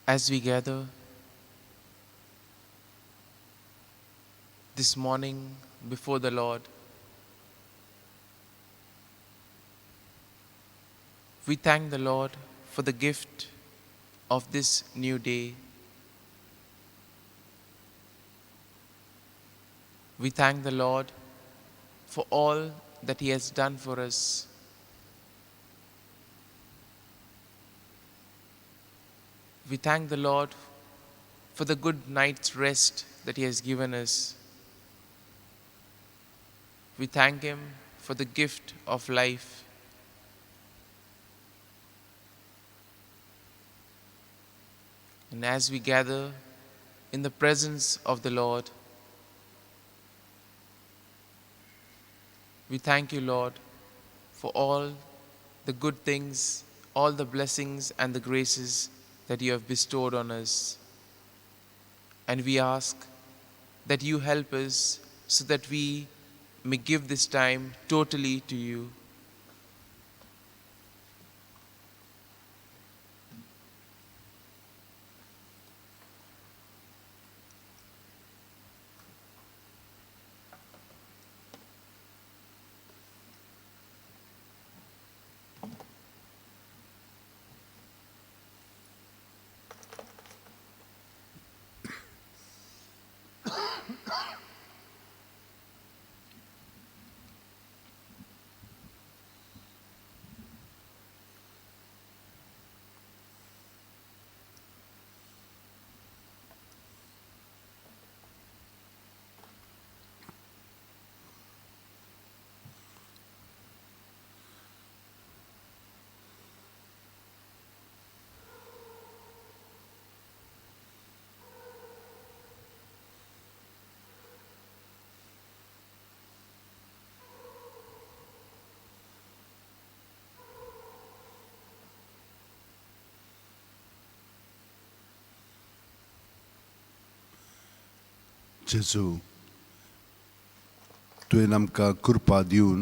As we gather this morning before the Lord, we thank the Lord for the gift of this new day. We thank the Lord for all that He has done for us. We thank the Lord for the good night's rest that He has given us. We thank Him for the gift of life. And as we gather in the presence of the Lord, we thank you, Lord, for all the good things, all the blessings and the graces that you have bestowed on us. And we ask that you help us so that we may give this time totally to you. जेजू, तुवें आमकां कृपा दिवन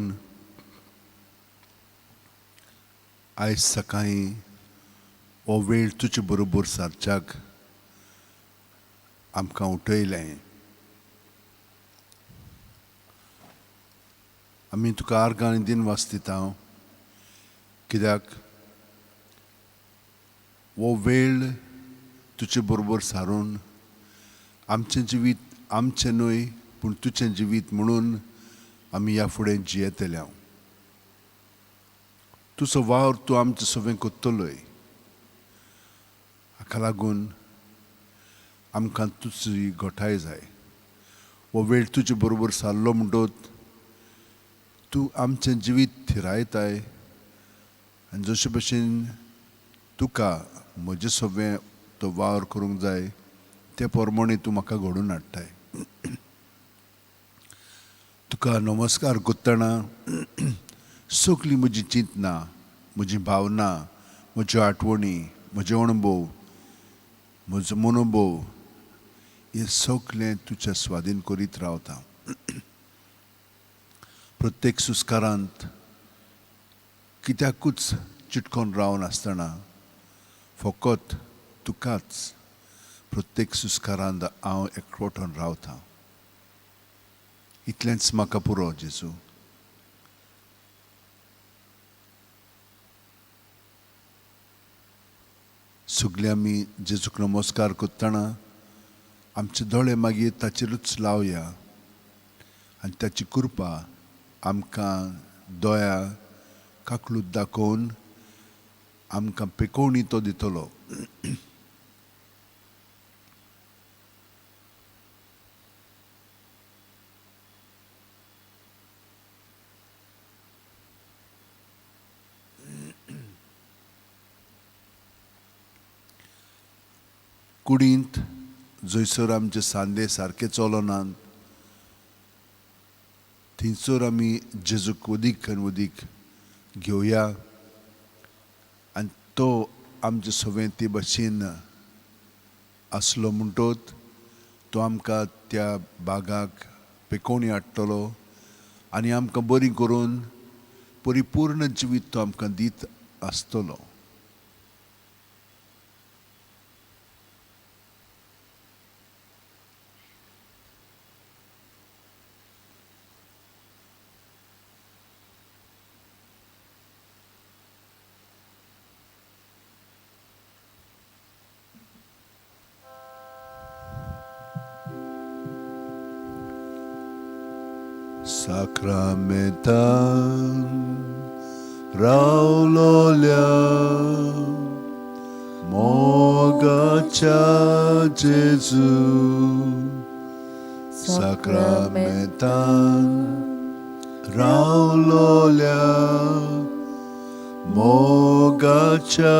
आयज सकाळीं हो वेळ तुजे बरोबर सारच्याक आमकां उठयलें. आमी तुका आर्गां आनी दिन वाजयता कित्याक हो वेळ तुजे बरोबर सारून आमचें जिवीत आमचें न्हय पूण तुजें जिवीत म्हणून आमी ह्या फुडें जियेतले. तुजो वावर तूं आमचें सगळें कोत्तलोय. हाका लागून आमकां तुजी घोटाय जाय. हो वेळ तुजे बरोबर सारलो म्हणटच तूं आमचें जिवीत थिरायताय आनी जशे भशेन तुका म्हजें सगळें तो वावर करूंक जाय ते प्रमाणे तूं म्हाका घडोवन हाडटाय. तुका नमस्कार करतना सगळीं म्हजी चिंतनां, म्हजी भावना, म्हज्यो आठवणी, म्हजे अणभव, म्हजो मनोभव हें सगळें तुजें स्वाधीन करीत रावता. प्रत्येक सुस्कारांत कित्याकूच चिटकोन रावनासतना फकत तुकाच प्रत्येक सुस्कारांत हांव एकवटून रावतां. इतलेंच म्हाका पुरो जेजू. सगळीं आमी जेजूक नमस्कार करतना आमचे दोळे मागीर ताचेरूच लावया आनी ताची कृपा आमकां दोळ्या काकलूत दाखोवन आमकां पेकोवणी तो दितलो. कुडींत जंयसर आमचे सांदे सारके चलनात थंयसर आमी जेजूक वदीक आनी वदीक घेवया आनी तो आमचे सगळें ते भाशेन आसलो म्हणटच तो आमकां त्या बागाक पेकोवणी हाडटलो आनी आमकां बरी करून परिपूर्ण जिवीत तो आमकां दीत आसतलो. Sakramentan रावलोल्या मोगाच्या जेजू Sakramentan रावलोल्या मोगाच्या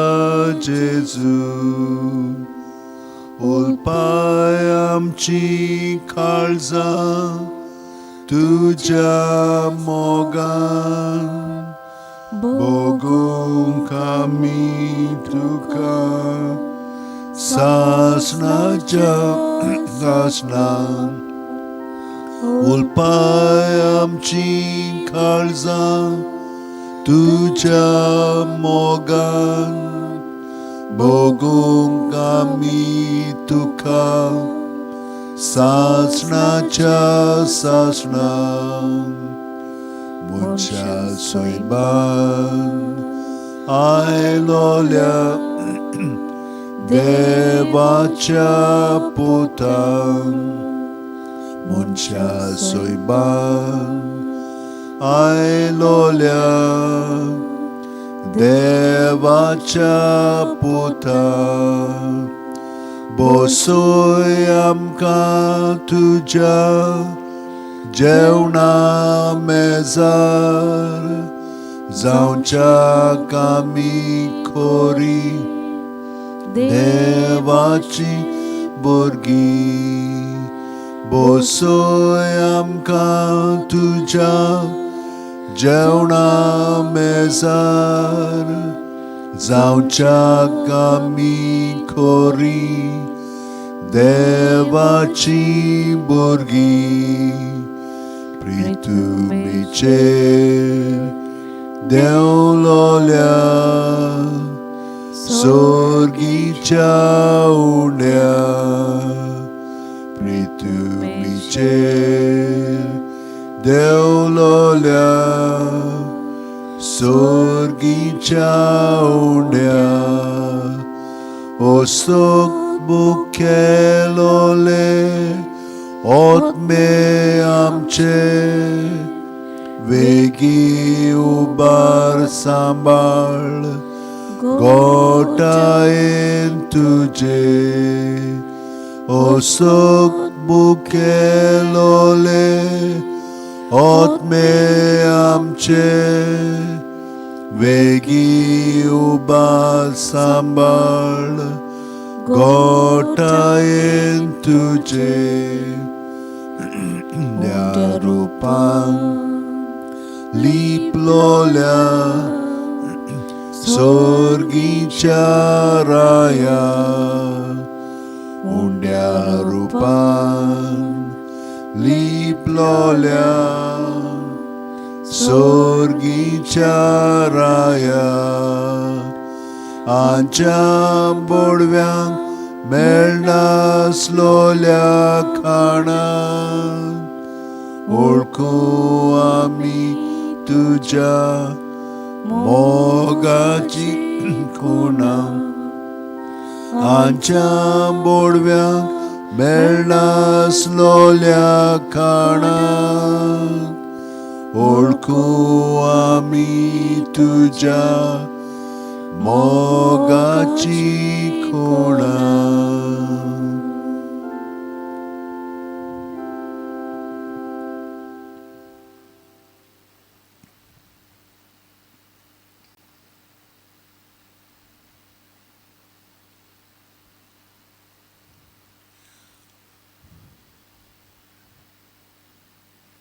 जेजू उलपाय आमची काळजां तुझ्या मोगान बोगूंक आमी तुका सासणाच्या सासणां उलपाय आमची काळजां तुझ्या मोगान बोगूंक आमी तुका सासणाच्या सासणां मुनशा सोयबान आयलोल्या देवाच्या पुतान मुनशा सोयबान आयलोल्या देवाच्या पुतान बसोय आमकां तुझ्या जेवणा मेजार जावच्या आमी खोरी देवाची भुरगीं बसोय आमकां तुझ्या जेवणा मेजार जावच्या आमी खोरी देवाची भुरगीं प्रितुमेचेर देवलोल्या सोर्गीच्या उंड्या प्रितुमेचेर देवलोल्या सोर्गीच्या उंड्या ओसोक बुकेलोले ओतमे आमचे वेगी उबार सांबाळ गोटायेन तुझे ओसोक बुकेलोले ओतमे आमचे वेगी उबार सांबाळ गोटायेन तुझे त्या रूपान लिपलोल्या सोर्गीच्या राया उंड्या रूपान लिपलोल्या सोर्गीच्या राया आमच्या बोडव्यांक मेळनासलोल्या खाणां ओळखू आमी तुझ्या मोगाची खुणां आमच्या बोडव्यांक मेळनासलोल्या खाणां ओळखू आमी तुझ्या मोगाची खुणां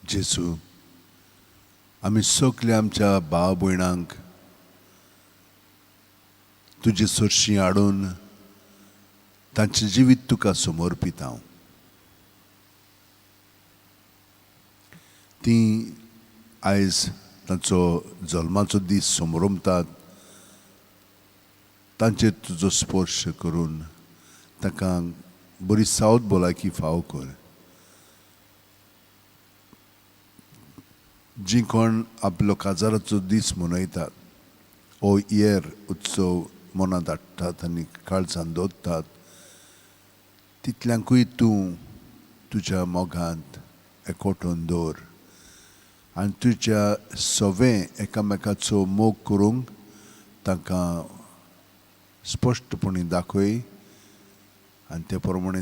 जेसू आमी सगल्या आमच्या भाव भयणांक तुजे सोर्शी हाडून तांचें जिवीत तुका समर्पीत हांव. तीं आयज तांचो जल्माचो दीस समोरमतात. तांचेर तुजो स्पर्श करून ताका बरी सावध भलायकी फावो कर. जी कोण आपलो काजाराचो दीस मनयतात हो येर उत्सव मनांत हाडटात आनी काळजांत दवरतात, तितल्यांकूय तूं तुज्या मोगांत एकवटून दवर आनी तुज्या सवें एकामेकाचो मोग करूंक तांकां स्पश्टपणी दाखय आनी ते प्रमाणे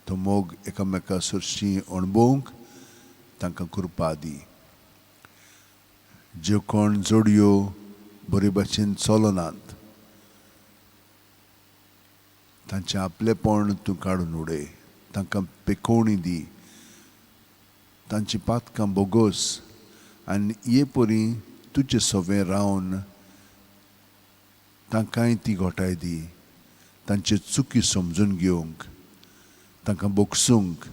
तो मोग एकामेका सरशी अणभवूंक तांकां कृपा दी. ज्यो कोण जोडयो बरे भाशेन चलनात तांचें आपलेपण तूं काडून उडय. तांकां पेखोवणी दी, तांची पातकां बोगोस आनी हे परी तुजें सवें रावन तांकांय ती घोटाय दी. तांचे चुकी समजून घेवंक, तांकां बोगसूंक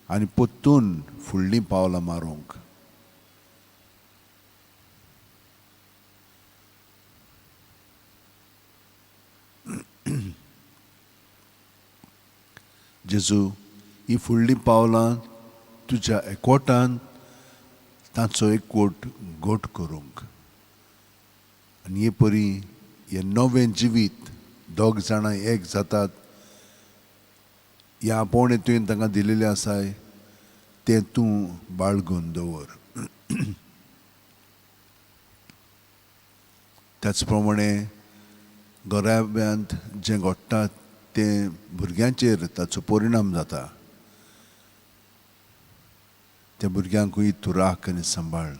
आनी परतून फुडलीं पावलां मारूंक. जेजू, ही फुडलीं पावलां तुज्या एकवटान तांचो एकवट घोट करूंक आनी हे परी हें नवें जिवीत दोग जाणां एक जातात ह्या आपोवणें तुवें तांकां दिलेलें आसाय तें तूं बाळगून दवर. त्याच प्रमाणे घराब्यांत जें घडटा तें भुरग्यांचेर ताचो परिणाम जाता. त्या भुरग्यांकूय तूं राख आनी सांबाळ.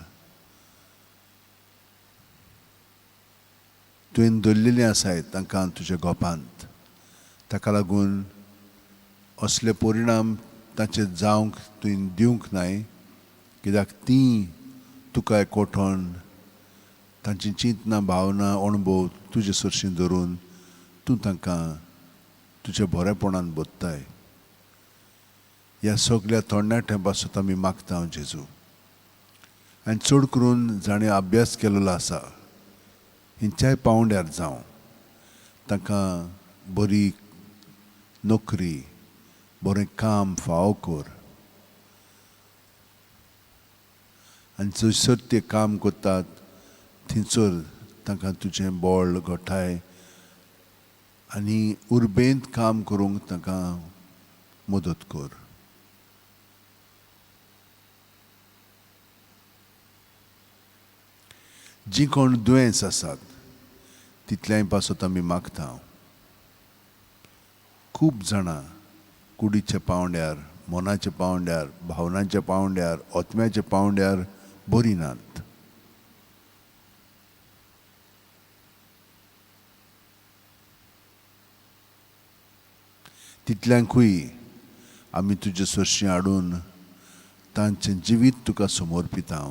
तुवें दवरलेलीं आसाय तांकां तुज्या गोपांत. ताका लागून असले परिणाम तांचे जावंक तुवें दिवंक नाय, कित्याक तीं तुका एकवटोन तांची चिंतना भावना अणभव तुजे सरशीं धरून तूं तांकां तुज्या बरेपणान बोदताय. ह्या सगळ्या तरणाट्यां पासत आमी मागता हांव जेजू. आनी चड करून जाणें अभ्यास केलेलो आसा हिंच्याय पावंड्यार जावं, तांकां बरी नोकरी, बरें काम फावो कर आनी जंयसर ते काम करतात थंयसर तांकां तुजें बळ घोटाय आनी उर्बेंत काम करूंक तांकां मदत कर. जीं कोण दुयेंस आसात तितल्याय पासत आमी मागता. खूब जाणां कुडीच्या पावंड्यार, मनाच्या पावंड्यार, भावनांच्या पावंड्यार, आत्म्याच्या पावंड्यार बरीं नात. तितल्यांकूय आमी तुजे सरशीं हाडून तांचें जिवीत तुका समर्पिता.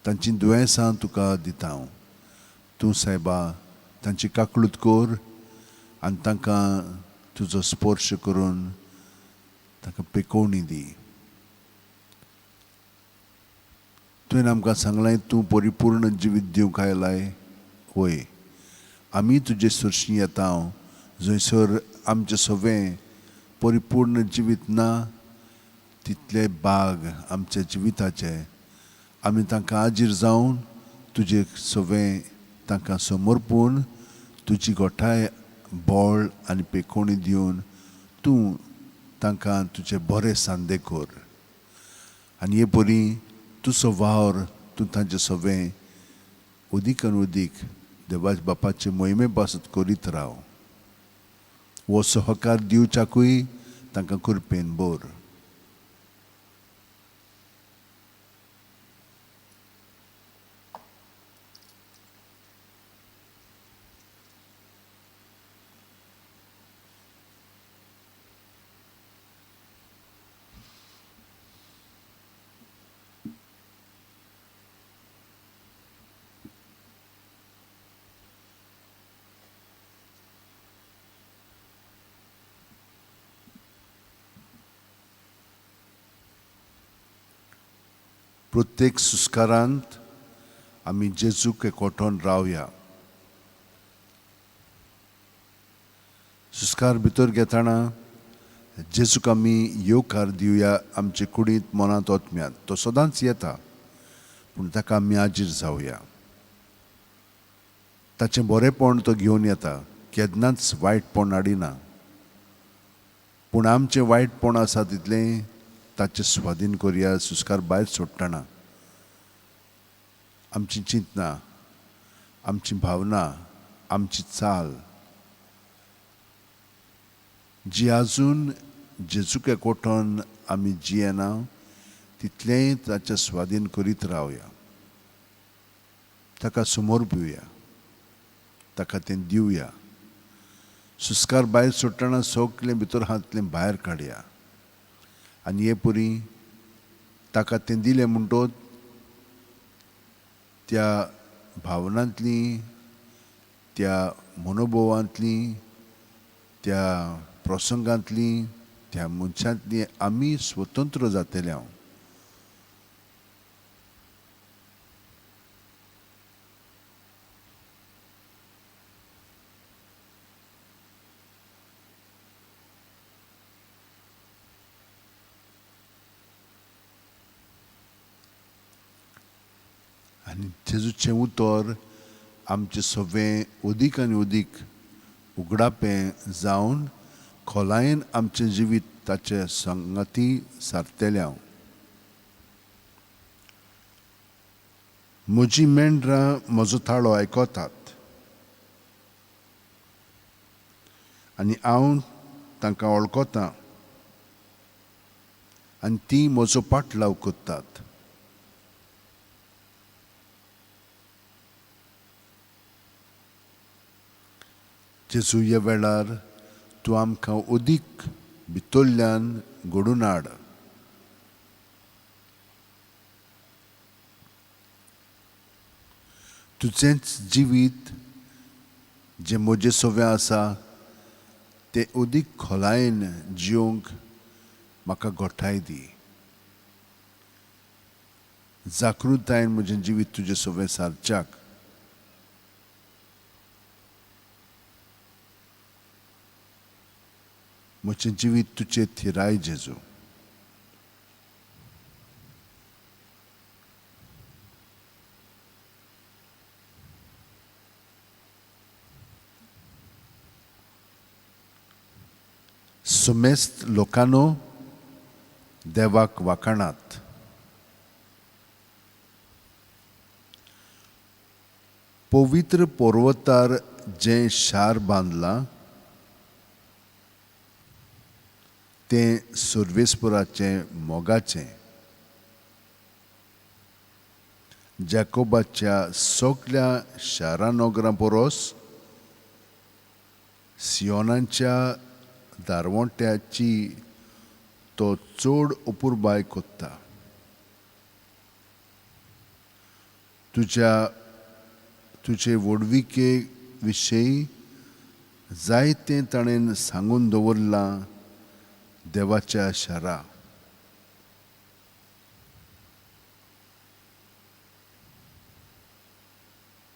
तांची दुयेंसां तुका दिता. तूं सायबा तांची काकळूत कर आनी तांकां तुजो स्पर्श करून तांकां पेखोवणी दी. तुवें आमकां सांगलां तूं परिपूर्ण जिवीत दिवंक आयलाय. वय, आमी तुजे सरशीं येता जंयसर आमचें सवें परिपूर्ण जिवीत ना तितले बाग आमच्या जिविताचे आमी तांकां आजीर जावन तुजें सवें तांकां समर्पून तुजी गोठाय बळ आनी पेखोवणी दिवन तूं तांकां तुजें बरें सांदे कर. आनी हे परी तुजो वावर तूं तांचें सवें उदीक आनी उदीक देवाच्या बापाचे मोहिमे पासत करीत राव. हो सहकार दिवच्याकूय तांकां कृपेन बोर. प्रत्येक सुस्कारांत आमी जेजूक एकवटोन रावया. सुस्कार भितर घेतना जेजूक आमी येवकार दिवया आमचे कुडींत मनांत आत्म्यांत. तो सदांच येता पूण ताका आमी आजीर जावया. ताचें बरेंपण तो घेवन येता, केन्नाच वायटपण हाडिना. पूण आमचें वायटपण आसा तितलें ताचें स्वाधीन करया सुस्कार भायर सोडटना. आमची चिंतना, आमची भावना, आमची चाल जी आजून जेजूक एकवटोन आमी जियेना तितलेंय ताचे स्वाधीन करीत रावया. ताका समोर भिवया, ताका तें दिवया. सुस्कार भायर सुट्टना सगळें भितर हातलें भायर काडया आनी हे परी ताका तें दिलें म्हणटोच त्या भावनांतली, त्या मनोभवांतली, त्या प्रसंगांतली, त्या मनशांतली आमी स्वतंत्र जातले हांव. आनी जेजूचें उतर आमचें सगळें अदीक आनी अदीक उगडापें जावन खोलायेन आमचें जिवीत ताचे संगती सारतलें हांव. म्हजी मेंढरां म्हजो ताळो आयकतात आनी हांव तांकां वळखतां आनी तीं म्हजो पाटलाव करतात. जेजू ह्या वेळार तूं आमकां अदीक भितरल्यान घडोवन हाड. तुजेंच जिवीत जें म्हजें सवें आसा तें अदीक खोलायेन जिवंक म्हाका घोटाय दी. जागृतायेन म्हजें जिवीत तुजें सवें सारच्याक. म्हजें जिवीत तुजें थिराय जेजू. सुमेस्त लोकांनो देवाक वाखाणात. पवित्र पर्वतार जें शार बांदलां तें सर्वेस्पराचें मोगाचें. जॅकोबाच्या सगळ्या शारा नोगरां परोस सियोनाच्या दारवोंट्याची तो चड अपुरबाय कोत्ता. तुजे व्हडविके विशयी जायतें ताणें सांगून दवरलां देवाच्या शारा.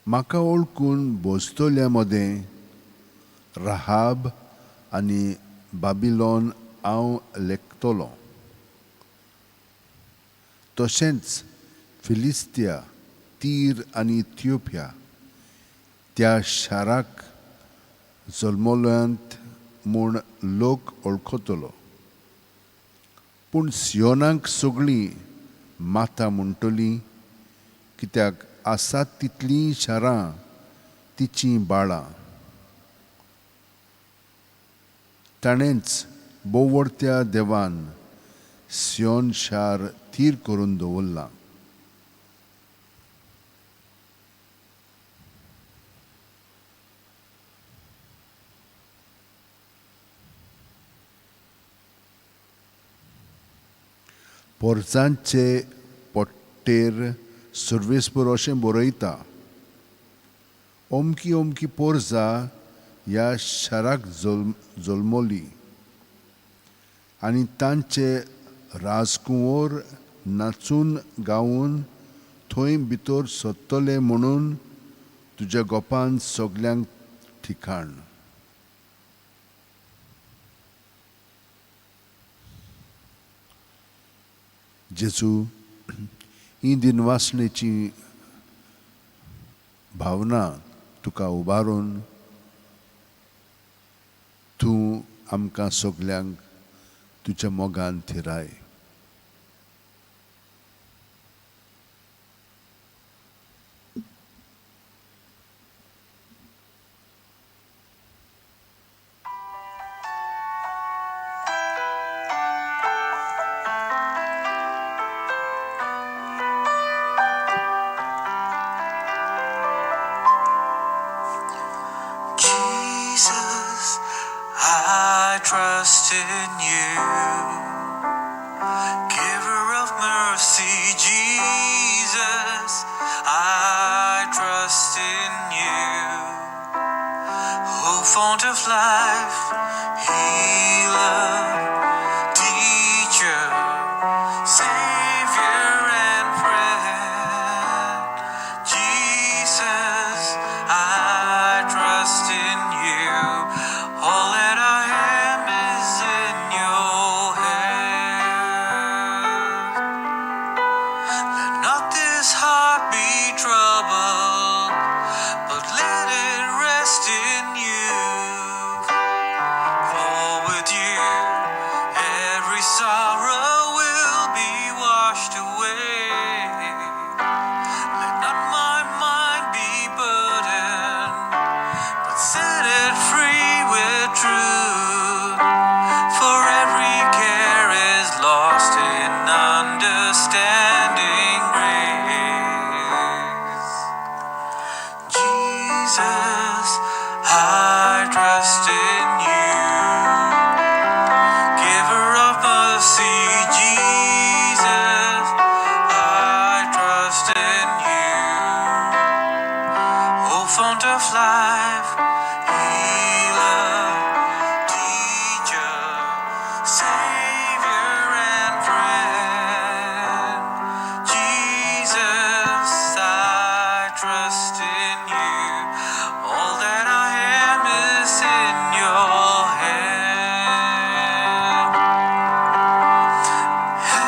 म्हाका ओळखून बोजतोल्या मदें राहाब आनी बाबिलोन हांव लेखतलों. तशेंच फिलिस्तिया, तीर आनी इथियोपिया त्या शाराक जल्मल्यांत म्हूण लोक वळखतलो. पूण सियोनाक सगळीं माता म्हणटलीं कित्याक आसात तितलीं शारां तिचीं बाळां. ताणेंच बोवडत्या देवान सियोन शार थीर करून दवरलां. पोरसांचे पोट्टेर सर्वेस्पर अशें बरयता, ओमकी ओमकी पोरसां ह्या शाराक जल्मली आनी तांचे राजकुंवर नाचून गावून थंय भितर सोदतले म्हणून तुज्या गोपान सगल्यांक ठिकाण. जेजू ही दिनवासणेची भावना तुका उबारून तूं आमकां सगल्यांक तुज्या मोगान थिराय. trust in you. Giver of mercy, Jesus, I trust in you. O fount of life, healer, teacher, savior and friend, Jesus, I trust in you. All that I am is in your hand. Let not this heart be troubled, but let it rest in you. For with you, every sorrow will be washed away. Let not my mind be burdened, but set it free with truth. For every care is lost in understanding grace. Jesus, I trust in you. Giver of mercy, Jesus, I trust in you. O fount of life, healer, teacher, savior and friend, Jesus, I trust in you. All that I am is in your hand.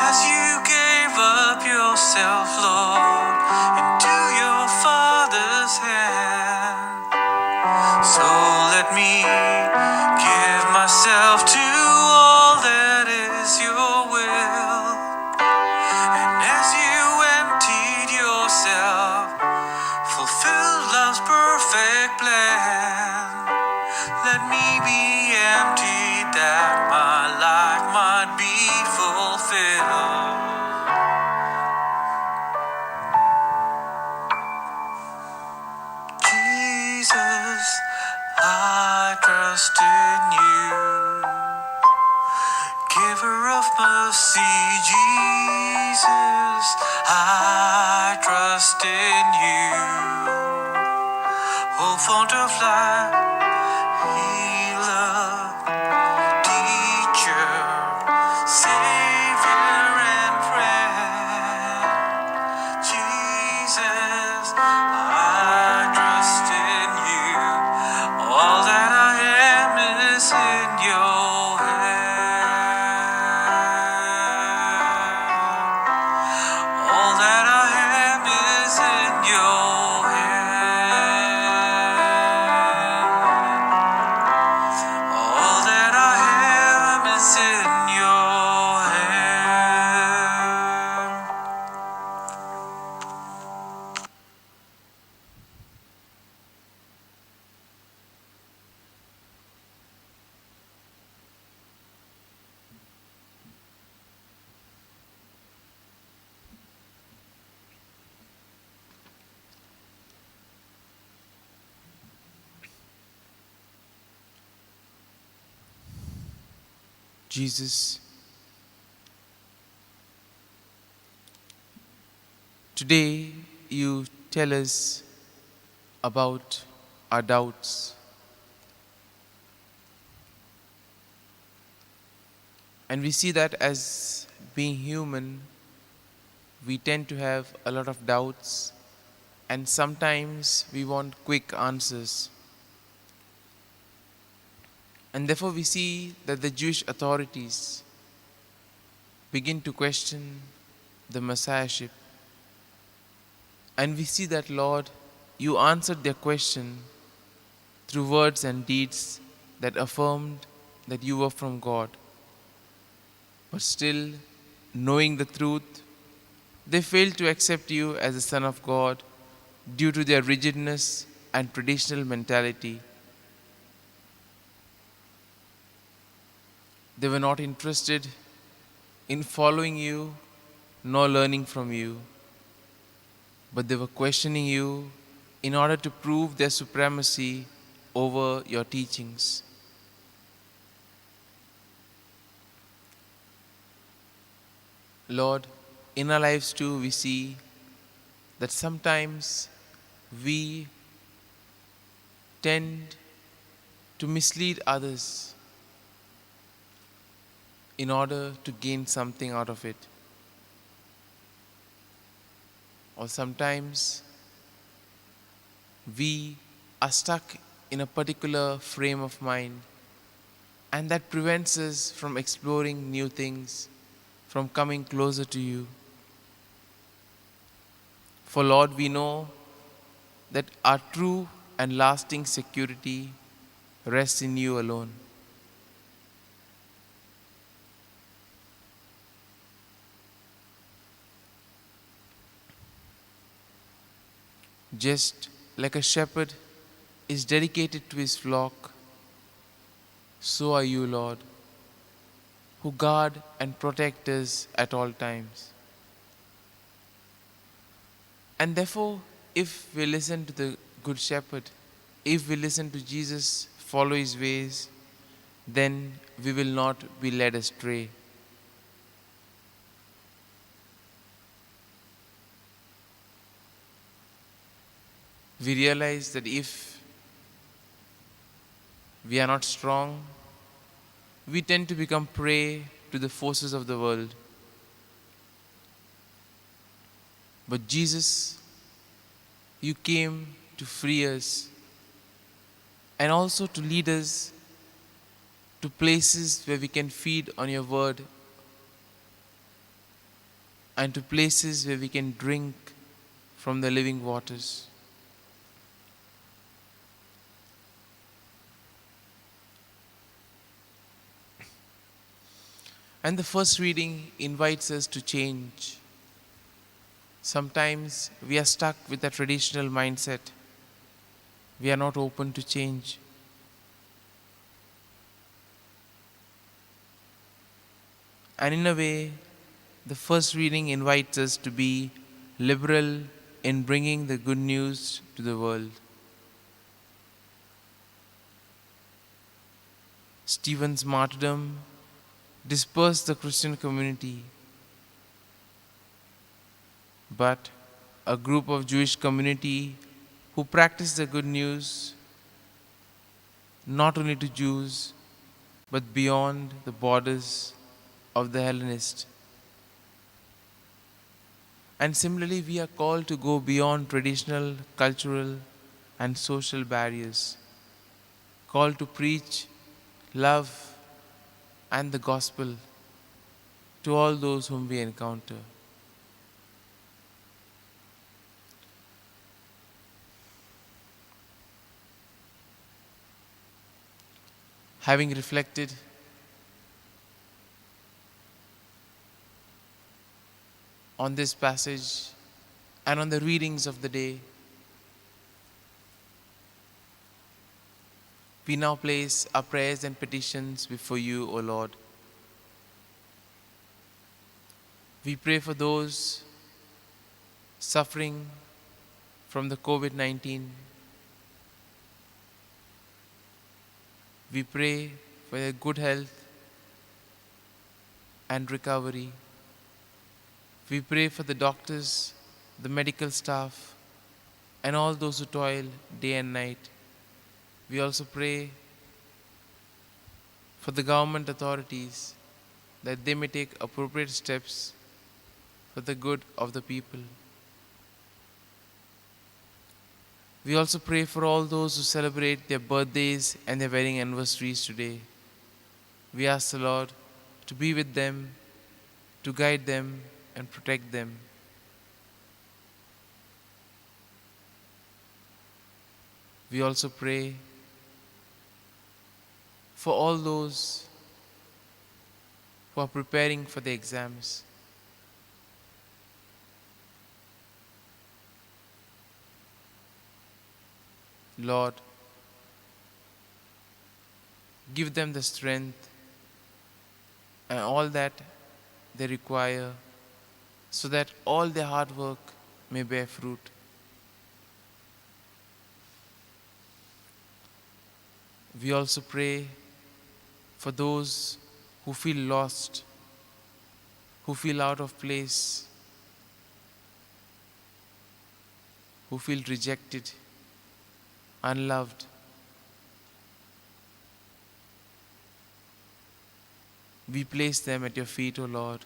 As you gave up yourself, Lord, into your Father's hand, so let me give myself to all that is your will. And as you emptied yourself, fulfilled love's perfect plan, let me be emptied that my life might be fulfilled. Jesus, I trust in you. Giver of mercy, Jesus, I trust in you. O fount of life, healer, teacher, savior and friend, Jesus, I trust in you. All that I am is in your hand. All that I am is in your hand. All that I am is in your hand. Jesus, today you tell us about our doubts. And we see that as being human, we tend to have a lot of doubts, and sometimes we want quick answers. And therefore, we see that the Jewish authorities begin to question the Messiahship. And we see that, Lord, you answered their question through words and deeds that affirmed that you were from God. But still, knowing the truth, they failed to accept you as the Son of God due to their rigidness and traditional mentality. They were not interested in following you nor learning from you, but they were questioning you in order to prove their supremacy over your teachings. Lord, in our lives too, we see that sometimes we tend to mislead others in order to gain something out of it. Or sometimes we are stuck in a particular frame of mind, and that prevents us from exploring new things, from coming closer to you. For Lord, we know that our true and lasting security rests in you alone. Just like a shepherd is dedicated to his flock, so are you, Lord, who guard and protect us at all times. And therefore, if we listen to the Good Shepherd, if we listen to Jesus, follow his ways, then we will not be led astray. We realize that if we are not strong, we tend to become prey to the forces of the world. But Jesus, you came to free us and also to lead us to places where we can feed on your word and to places where we can drink from the living waters. And the first reading invites us to change. Sometimes we are stuck with a traditional mindset. We are not open to change. And in a way, the first reading invites us to be liberal in bringing the good news to the world. Stephen's martyrdom dispersed the Christian community, but a group of Jewish community who practiced the good news not only to Jews but beyond the borders of the Hellenists. And similarly, we are called to go beyond traditional, cultural, and social barriers, called to preach love and the gospel to all those whom we encounter. Having reflected on this passage and on the readings of the day, we now place our prayers and petitions before you, O Lord. We pray for those suffering from the COVID-19. We pray for their good health and recovery. We pray for the doctors, the medical staff, and all those who toil day and night. We also pray for the government authorities that they may take appropriate steps for the good of the people. We also pray for all those who celebrate their birthdays and their wedding anniversaries today. We ask the Lord to be with them, to guide them and protect them. We also pray for all those who are preparing for the exams. Lord, give them the strength and all that they require so that all their hard work may bear fruit. We also pray for those who feel lost, who feel out of place, who feel rejected, unloved. We place them at your feet, O Lord.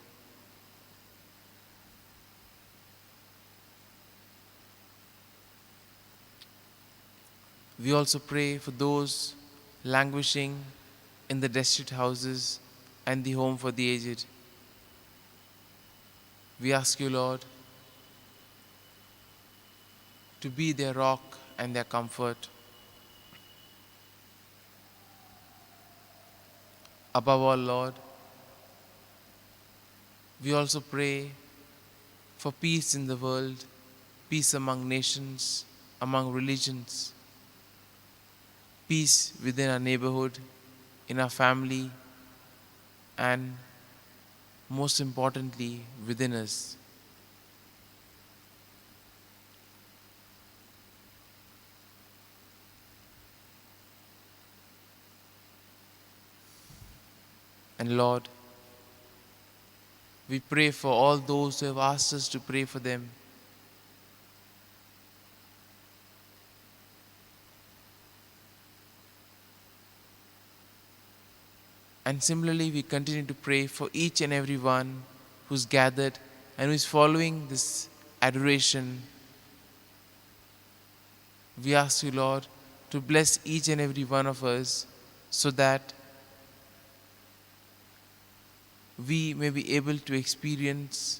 We also pray for those languishing in the destitute houses and the home for the aged. We ask you, Lord, to be their rock and their comfort. Above all, Lord, we also pray for peace in the world, peace among nations, among religions, peace within our neighborhood, in our family, and most importantly, within us. And Lord, we pray for all those who have asked us to pray for them. And similarly, we continue to pray for each and every one who's gathered and who is following this adoration. We ask you, Lord, to bless each and every one of us so that we may be able to experience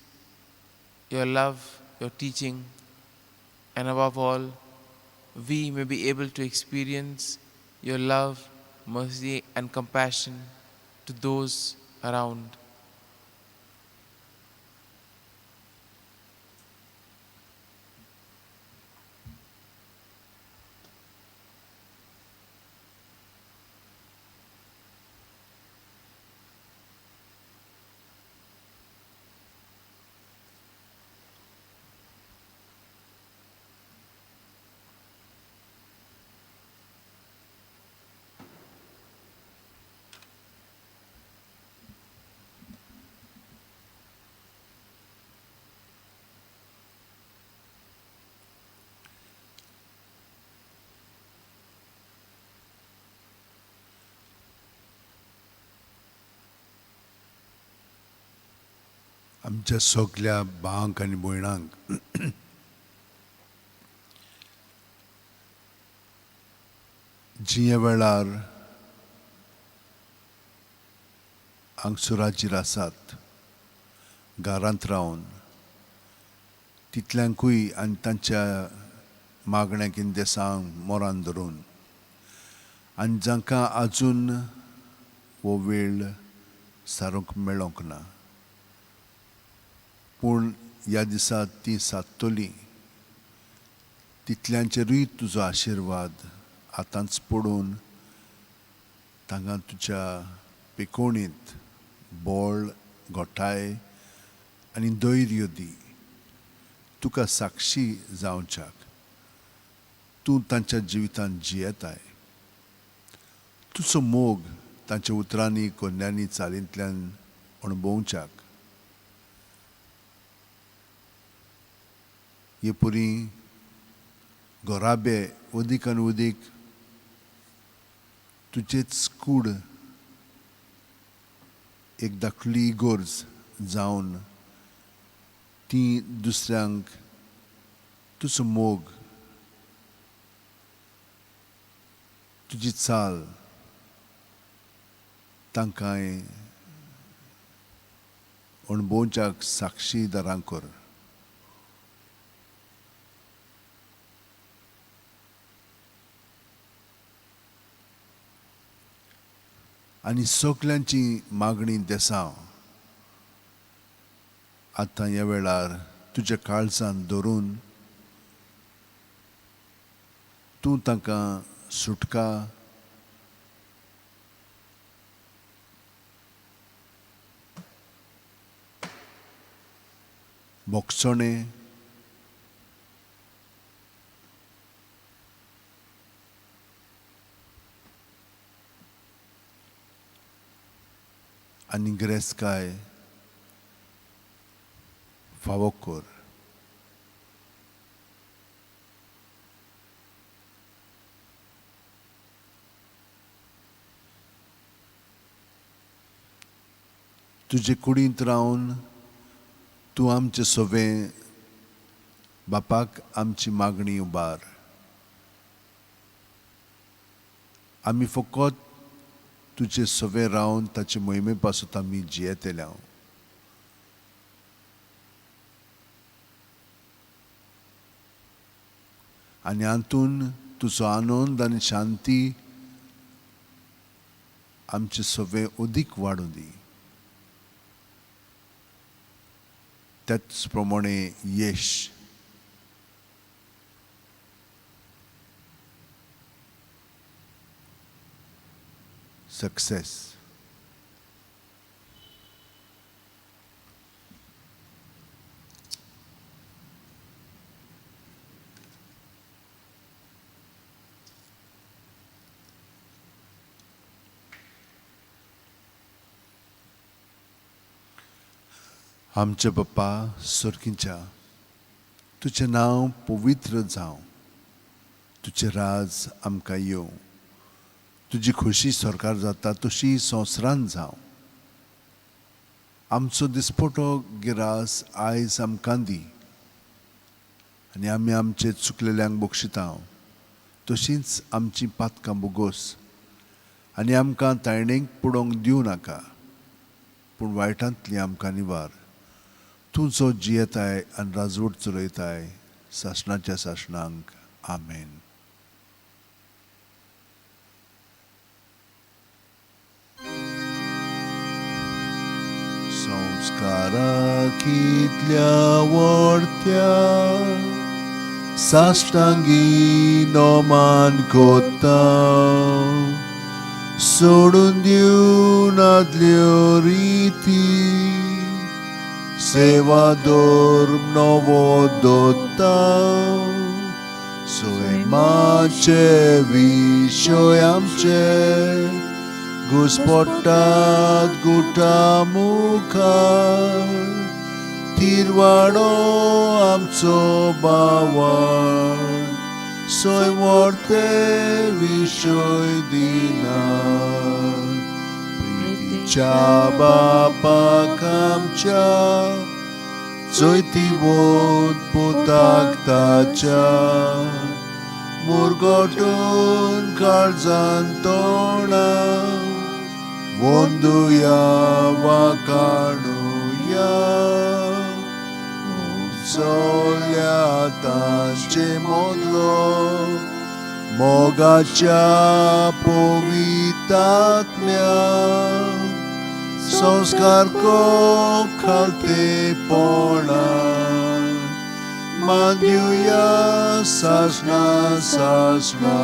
your love, your teaching, and above all, we may be able to experience your love, mercy, and compassion to those around. आमच्या सगळ्या भावांक आनी भयणांक जिये वेळार हांगसराचेर आसात घरांत रावन तितल्यांकूय आनी तांच्या मागण्यांक इंदेसांक मोरान धरून आनी जांकां आजून हो वेळ सारूंक मेळोंक ना पूण ह्या दिसा ती सादतली तितल्यांचेरूय तुजो आशिर्वाद आतांच पडून तांकां तुज्या पिकोवणींत बळ घोटाय आनी धैर्य दी तुका साक्षी जावच्याक तूं तांच्या जिवितांत जियेताय तुजो मोग तांच्या उतरांनी कोन्यांनी चालींतल्यान अणभवच्याक हे पुरी घोराबे उदीक आनी उदीक तुजेच कूड एक धाकली इगोर्ज जावन ती दुसऱ्यांक तुजो मोग तुजी चाल तांकांय अणभवच्याक साक्षीदारां कर आनी सगल्यांची मागणी देसांव आतां ह्या वेळार तुज्या काळजांत धरून तूं तांकां सुटका मोगचोणें आनी गिरेस्तकाय फावो कर. तुजे कुडींत रावन तूं आमचें सोबें बापाक आमची मागणी उबार. आमी फकत तुजे सोबें रावन ताचे मोहिमे पासून आमी जियेतल्या. आनी हातून तुजो आनंद आनी शांती आमचे सोबें अदीक वाडूं दी. त्याच प्रमाणे यश, सक्सेस, आमचे बाप्पा स्वर्गीच्या, तुझें नांव पवित्र जावं. तुझें राज आमकां येवं. तुजी खोशी स्वर्गार जाता तशी संवसारांत जावं. आमचो दिसपटो गिरास आयज आमकां दी. आनी आमी आमचे चुकलेल्यांक बक्षिता तशींच आमची पातकां बोगोस. आनी आमकां तायणेक पडोवंक दिवं नाका, पूण वायटांतली आमकां निवार. तूं जो जियेताय आनी राजवट चलयताय सासणाच्या सासणांक. आमेन. संस्कारांतल्या वर्त्या साश्टांगी नोमान कोत्ता. सोडून दिवन आदल्यो रिती सेवा धर्म नवो दोत्ता. सोयमाचे विशय आमचे घुसपट्टात गुटा मुखार. तिरवाडो आमचो बावार सोय व्हरते विशय दिनार. प्रितीच्या बापाक आमच्या चोयती बोध पुताक ताच्या. मुरगोटून काळजान तोणा वंदुया वा काणुया. सोल्या तांचे मोदलो मोगाच्या पवितात्म्या. संस्कार को खालते पोणा मांदिवया सासना सासना.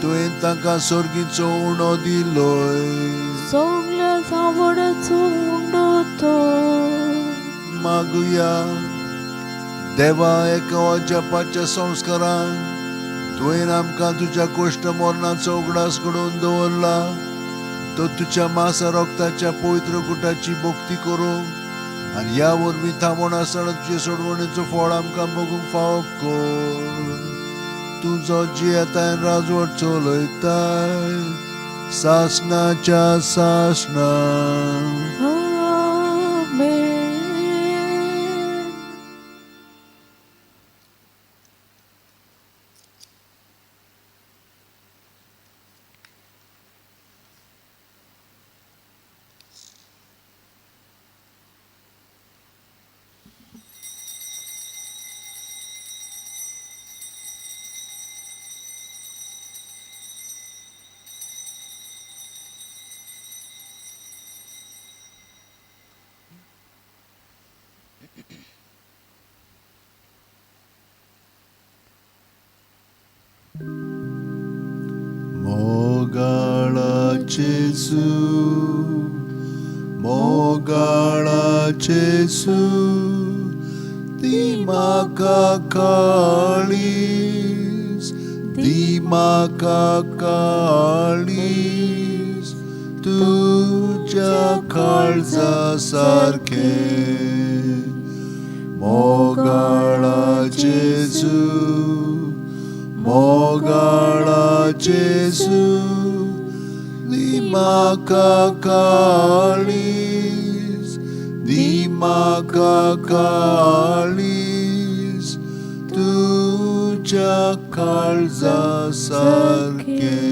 तुवें तांकां स्वर्गीचो उणो दिलोय. सगल्या सांवडाचो उंडो तो. मागुया देवा एका जपाच्या संस्कारान तुवें आमकां तुज्या कश्ट मरणाचो उगडास घडोवन दवरला. तो तुज्या मासा रोगताच्या पवित्र गुटाची भक्ती करूंक आनी ह्या वरवीं थांबून आसतना तुजे सोडवणेचो फळ आमकां भोगूंक फावो कर. तूं जो जियेताय राजवट चलयताय सासणाच्या सासणा. आमेन. मोगाळा जेसू मोगाळा जेसू ती म्हाका काळीस ती म्हाका काळीस तुझ्या काळजासारखे मोगाळा जेजू, मोगाळा जेजू, दी म्हाका काळीज, दी म्हाका काळीज, तुझ्या काळजासारखे.